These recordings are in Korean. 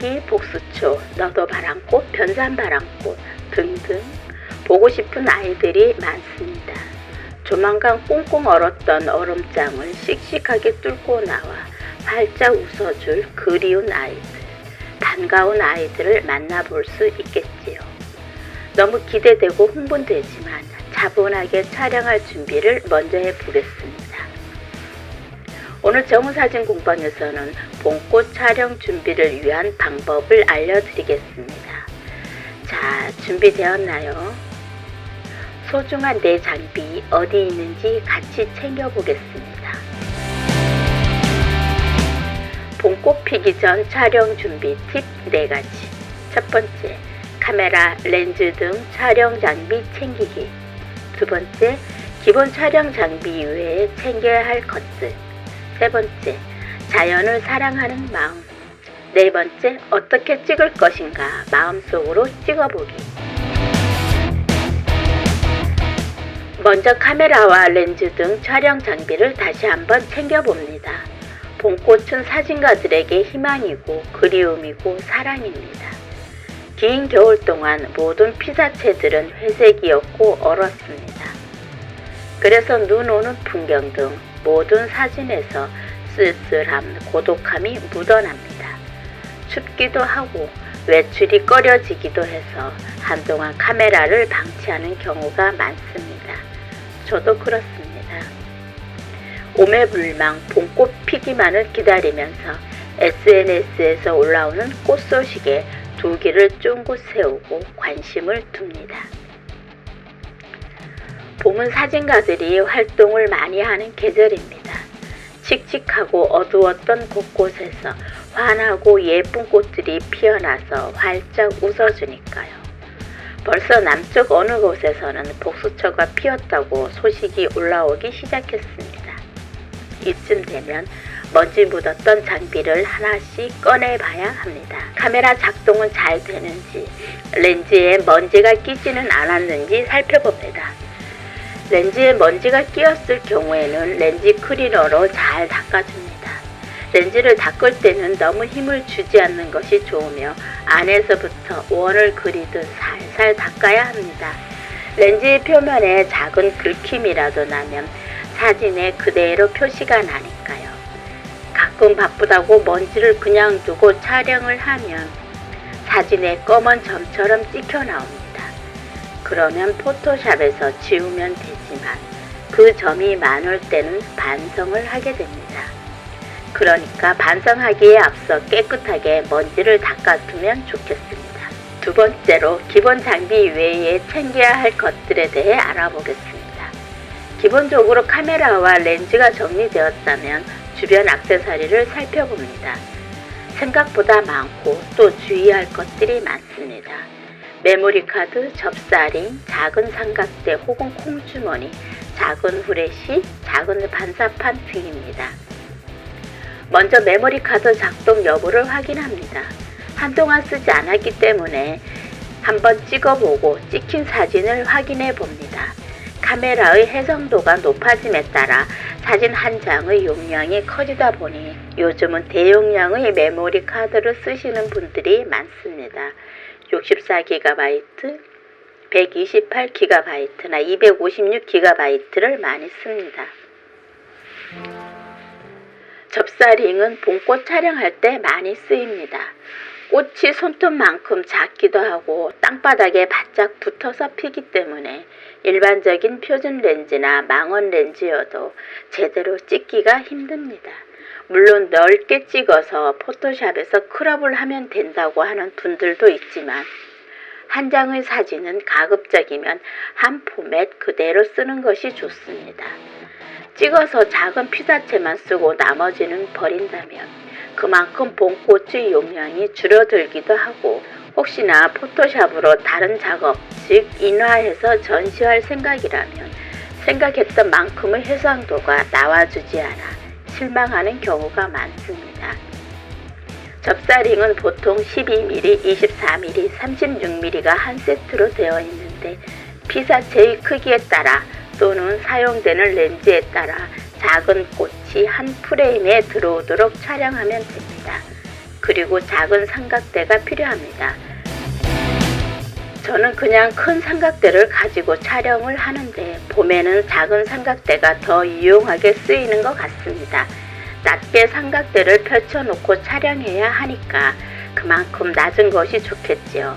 닭갈기, 복수초, 너도 바람꽃, 변산바람꽃 등등 보고 싶은 아이들이 많습니다. 조만간 꽁꽁 얼었던 얼음장을 씩씩하게 뚫고 나와 활짝 웃어줄 그리운 아이들, 반가운 아이들을 만나볼 수 있겠지요. 너무 기대되고 흥분되지만 차분하게 촬영할 준비를 먼저 해보겠습니다. 오늘 정우사진 공방에서는 봄꽃 촬영 준비를 위한 방법을 알려드리겠습니다. 자, 준비되었나요? 소중한 내 장비 어디 있는지 같이 챙겨보겠습니다. 봄꽃 피기 전 촬영 준비 팁 4가지. 첫 번째, 카메라, 렌즈 등 촬영 장비 챙기기. 두 번째, 기본 촬영 장비 이외에 챙겨야 할 것들. 세 번째, 자연을 사랑하는 마음. 네 번째, 어떻게 찍을 것인가 마음속으로 찍어보기. 먼저 카메라와 렌즈 등 촬영 장비를 다시 한번 챙겨봅니다. 봄꽃은 사진가들에게 희망이고 그리움이고 사랑입니다. 긴 겨울 동안 모든 피사체들은 회색이었고 얼었습니다. 그래서 눈 오는 풍경 등 모든 사진에서 쓸쓸함, 고독함이 묻어납니다. 춥기도 하고 외출이 꺼려지기도 해서 한동안 카메라를 방치하는 경우가 많습니다. 저도 그렇습니다. 오매불망 봄꽃 피기만을 기다리면서 SNS에서 올라오는 꽃 소식에 두 귀를 쫑긋 세우고 관심을 둡니다. 봄은 사진가들이 활동을 많이 하는 계절입니다. 칙칙하고 어두웠던 곳곳에서 환하고 예쁜 꽃들이 피어나서 활짝 웃어주니까요. 벌써 남쪽 어느 곳에서는 복수초가 피었다고 소식이 올라오기 시작했습니다. 이쯤 되면 먼지 묻었던 장비를 하나씩 꺼내봐야 합니다. 카메라 작동은 잘 되는지, 렌즈에 먼지가 끼지는 않았는지 살펴봅니다. 렌즈에 먼지가 끼었을 경우에는 렌즈 클리너로 잘 닦아줍니다. 렌즈를 닦을 때는 너무 힘을 주지 않는 것이 좋으며 안에서부터 원을 그리듯 살살 닦아야 합니다. 렌즈의 표면에 작은 긁힘이라도 나면 사진에 그대로 표시가 나니까요. 가끔 바쁘다고 먼지를 그냥 두고 촬영을 하면 사진에 검은 점처럼 찍혀 나옵니다. 그러면 포토샵에서 지우면 되지만 그 점이 많을 때는 반성을 하게 됩니다. 그러니까 반성하기에 앞서 깨끗하게 먼지를 닦아두면 좋겠습니다. 두 번째로 기본 장비 외에 챙겨야 할 것들에 대해 알아보겠습니다. 기본적으로 카메라와 렌즈가 정리되었다면 주변 액세서리를 살펴봅니다. 생각보다 많고 또 주의할 것들이 많습니다. 메모리 카드, 접사링, 작은 삼각대 혹은 콩주머니, 작은 후레쉬, 작은 반사판 등입니다. 먼저 메모리 카드 작동 여부를 확인합니다. 한동안 쓰지 않았기 때문에 한번 찍어보고 찍힌 사진을 확인해 봅니다. 카메라의 해상도가 높아짐에 따라 사진 한 장의 용량이 커지다 보니 요즘은 대용량의 메모리 카드를 쓰시는 분들이 많습니다. 64GB, 128GB나 256GB를 많이 씁니다. 접사링은 봄꽃 촬영할 때 많이 쓰입니다. 꽃이 손톱만큼 작기도 하고 땅바닥에 바짝 붙어서 피기 때문에 일반적인 표준 렌즈나 망원 렌즈여도 제대로 찍기가 힘듭니다. 물론 넓게 찍어서 포토샵에서 크롭을 하면 된다고 하는 분들도 있지만 한 장의 사진은 가급적이면 한 포맷 그대로 쓰는 것이 좋습니다. 찍어서 작은 피사체만 쓰고 나머지는 버린다면 그만큼 봄꽃의 용량이 줄어들기도 하고 혹시나 포토샵으로 다른 작업, 즉 인화해서 전시할 생각이라면 생각했던 만큼의 해상도가 나와주지 않아 실망하는 경우가 많습니다. 접사링은 보통 12mm, 24mm, 36mm가 한 세트로 되어 있는데 피사체의 크기에 따라 또는 사용되는 렌즈에 따라 작은 꽃이 한 프레임에 들어오도록 촬영하면 됩니다. 그리고 작은 삼각대가 필요합니다. 저는 그냥 큰 삼각대를 가지고 촬영을 하는데 봄에는 작은 삼각대가 더 유용하게 쓰이는 것 같습니다. 낮게 삼각대를 펼쳐놓고 촬영해야 하니까 그만큼 낮은 것이 좋겠지요.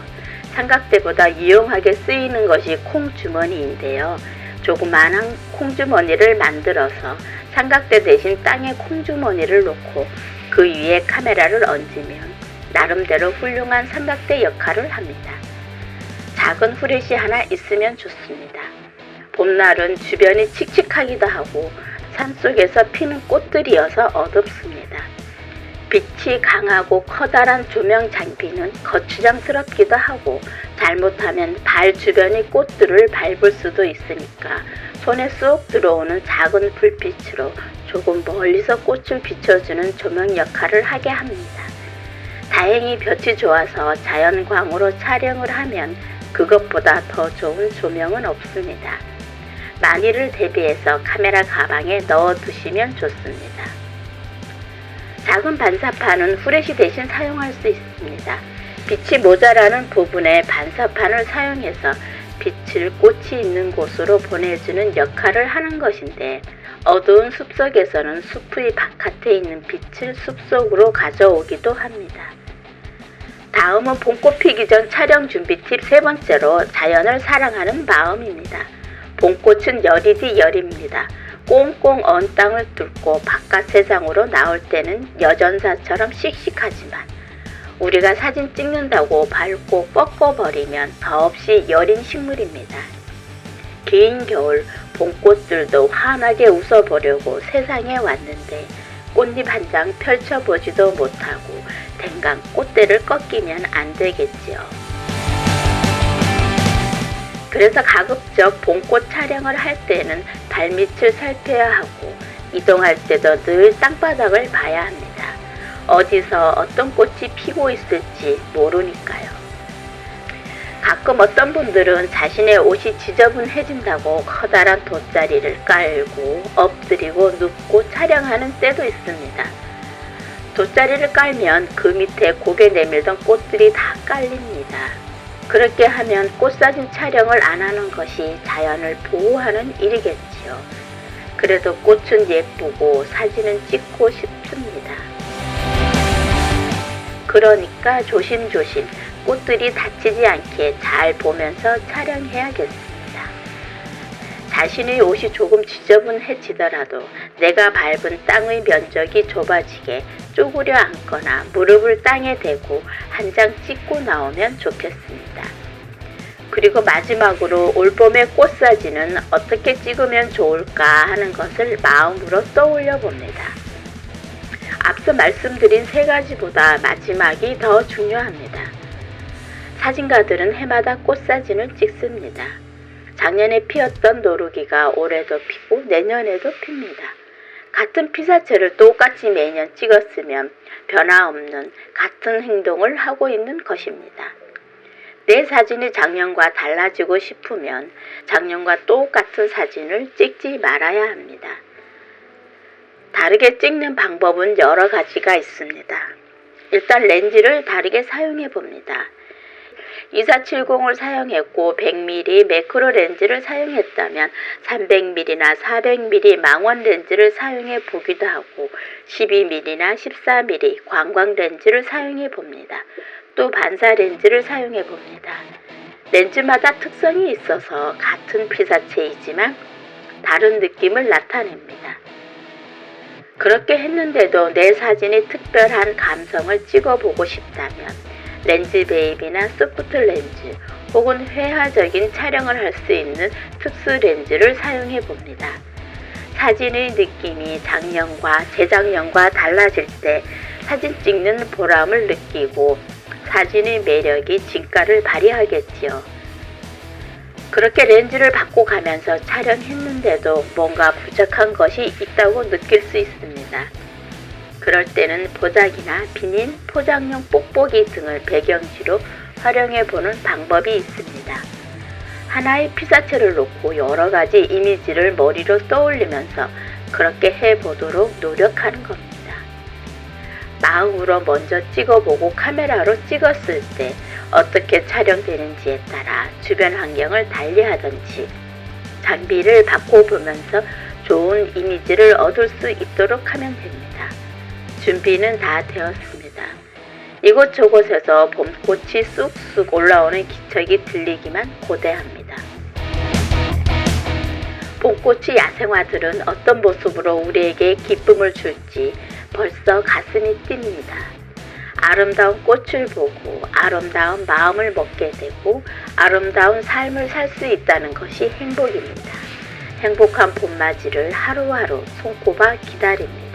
삼각대보다 유용하게 쓰이는 것이 콩주머니인데요. 조그마한 콩주머니를 만들어서 삼각대 대신 땅에 콩주머니를 놓고 그 위에 카메라를 얹으면 나름대로 훌륭한 삼각대 역할을 합니다. 작은 후레쉬 하나 있으면 좋습니다. 봄날은 주변이 칙칙하기도 하고 산속에서 피는 꽃들이어서 어둡습니다. 빛이 강하고 커다란 조명 장비는 거추장스럽기도 하고 잘못하면 발 주변의 꽃들을 밟을 수도 있으니까 손에 쏙 들어오는 작은 불빛으로 조금 멀리서 꽃을 비춰주는 조명 역할을 하게 합니다. 다행히 볕이 좋아서 자연광으로 촬영을 하면 그것보다 더 좋은 조명은 없습니다. 만일을 대비해서 카메라 가방에 넣어두시면 좋습니다. 작은 반사판은 후레쉬 대신 사용할 수 있습니다. 빛이 모자라는 부분에 반사판을 사용해서 빛을 꽃이 있는 곳으로 보내주는 역할을 하는 것인데 어두운 숲속에서는 숲의 바깥에 있는 빛을 숲속으로 가져오기도 합니다. 다음은 봄꽃 피기 전 촬영 준비 팁 세 번째로 자연을 사랑하는 마음입니다. 봄꽃은 열이디 열입니다. 꽁꽁 언 땅을 뚫고 바깥 세상으로 나올 때는 여전사처럼 씩씩하지만 우리가 사진 찍는다고 밟고 꺾어버리면 더없이 여린 식물입니다. 긴 겨울 봄꽃들도 환하게 웃어보려고 세상에 왔는데 꽃잎 한 장 펼쳐보지도 못하고 댕강 꽃대를 꺾이면 안 되겠지요. 그래서 가급적 봄꽃 촬영을 할 때는 발밑을 살펴야 하고 이동할 때도 늘 땅바닥을 봐야 합니다. 어디서 어떤 꽃이 피고 있을지 모르니까요. 가끔 어떤 분들은 자신의 옷이 지저분해진다고 커다란 돗자리를 깔고 엎드리고 눕고 촬영하는 때도 있습니다. 돗자리를 깔면 그 밑에 고개 내밀던 꽃들이 다 깔립니다. 그렇게 하면 꽃사진 촬영을 안 하는 것이 자연을 보호하는 일이겠지요. 그래도 꽃은 예쁘고 사진은 찍고 싶습니다. 그러니까 조심조심 꽃들이 다치지 않게 잘 보면서 촬영해야겠습니다. 자신의 옷이 조금 지저분해지더라도 내가 밟은 땅의 면적이 좁아지게 쪼그려 앉거나 무릎을 땅에 대고 한 장 찍고 나오면 좋겠습니다. 그리고 마지막으로 올봄의 꽃사진은 어떻게 찍으면 좋을까 하는 것을 마음으로 떠올려 봅니다. 앞서 말씀드린 세 가지보다 마지막이 더 중요합니다. 사진가들은 해마다 꽃사진을 찍습니다. 작년에 피었던 노루기가 올해도 피고 내년에도 핍니다. 같은 피사체를 똑같이 매년 찍었으면 변화없는 같은 행동을 하고 있는 것입니다. 내 사진이 작년과 달라지고 싶으면 작년과 똑같은 사진을 찍지 말아야 합니다. 다르게 찍는 방법은 여러 가지가 있습니다. 일단 렌즈를 다르게 사용해 봅니다. 2470을 사용했고 100mm 매크로 렌즈를 사용했다면 300mm나 400mm 망원 렌즈를 사용해 보기도 하고 12mm나 14mm 관광 렌즈를 사용해 봅니다. 또 반사 렌즈를 사용해 봅니다. 렌즈마다 특성이 있어서 같은 피사체이지만 다른 느낌을 나타냅니다. 그렇게 했는데도 내 사진이 특별한 감성을 찍어보고 싶다면 렌즈 베이비나 소프트 렌즈 혹은 회화적인 촬영을 할 수 있는 특수 렌즈를 사용해 봅니다. 사진의 느낌이 작년과 재작년과 달라질 때 사진 찍는 보람을 느끼고 사진의 매력이 진가를 발휘하겠지요. 그렇게 렌즈를 바꿔가면서 촬영했는데도 뭔가 부족한 것이 있다고 느낄 수 있습니다. 그럴 때는 보자기나 비닐, 포장용 뽁뽁이 등을 배경지로 활용해보는 방법이 있습니다. 하나의 피사체를 놓고 여러 가지 이미지를 머리로 떠올리면서 그렇게 해보도록 노력하는 겁니다. 마음으로 먼저 찍어보고 카메라로 찍었을 때 어떻게 촬영되는지에 따라 주변 환경을 달리하던지 장비를 바꿔보면서 좋은 이미지를 얻을 수 있도록 하면 됩니다. 준비는 다 되었습니다. 이곳저곳에서 봄꽃이 쑥쑥 올라오는 기척이 들리기만 고대합니다. 봄꽃이 야생화들은 어떤 모습으로 우리에게 기쁨을 줄지 벌써 가슴이 뜁니다. 아름다운 꽃을 보고 아름다운 마음을 먹게 되고 아름다운 삶을 살 수 있다는 것이 행복입니다. 행복한 봄맞이를 하루하루 손꼽아 기다립니다.